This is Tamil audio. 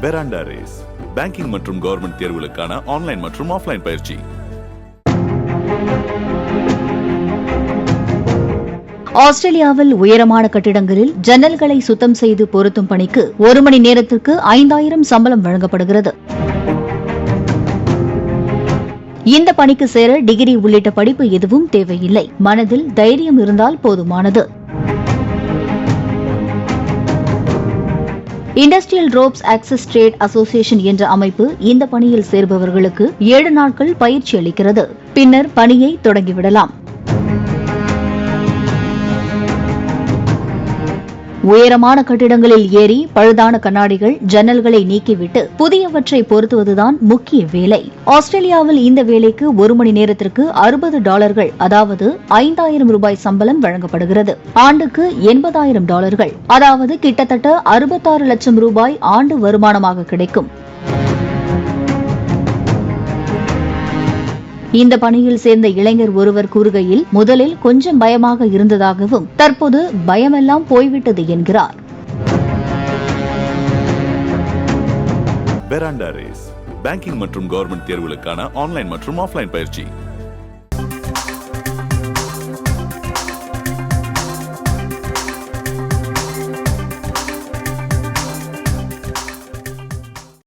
பெராண்டா ரேஸ் பேங்கிங் மற்றும் கவர்மெண்ட் தேர்வுகளுக்கான ஆன்லைன் மற்றும் ஆஃப்லைன் பயிற்சி. ஆஸ்திரேலியாவில் உயரமான கட்டிடங்களில் ஜன்னல்களை சுத்தம் செய்து பொருத்தும் பணிக்கு 1 மணி நேரத்திற்கு 5000 சம்பளம் வழங்கப்படுகிறது. இந்த பணிக்கு சேர டிகிரி உள்ளிட்ட படிப்பு எதுவும் தேவையில்லை. மனதில் தைரியம் இருந்தால் போதுமானது. Industrial ropes access trade association என்ற அமைப்பு இந்த பணியில் சேர்பவர்களுக்கு 7 நாட்கள் பயிற்சி அளிக்கிறது. பின்னர் பணியை தொடங்கிவிடலாம். உயரமான கட்டிடங்களில் ஏறி பழுதான கண்ணாடிகள், ஜன்னல்களை நீக்கிவிட்டு புதியவற்றை பொருத்துவதுதான் முக்கிய வேலை. ஆஸ்திரேலியாவில் இந்த வேலைக்கு 1 மணி நேரத்திற்கு $60, அதாவது 5000 ரூபாய் சம்பளம் வழங்கப்படுகிறது. ஆண்டுக்கு $80,000, அதாவது கிட்டத்தட்ட 66 லட்சம் ரூபாய் ஆண்டு வருமானமாக கிடைக்கும். இந்த பணியில் சேர்ந்த இளைஞர் ஒருவர் கூறுகையில், முதலில் கொஞ்சம் பயமாக இருந்ததாகவும் தற்போது பயமெல்லாம் போய்விட்டது என்கிறார். பெராண்டா ரேஸ் பேங்கிங் மற்றும் கவர்மெண்ட் தேர்வுகளுக்கான ஆன்லைன் மற்றும் ஆஃப்லைன் பயிற்சி.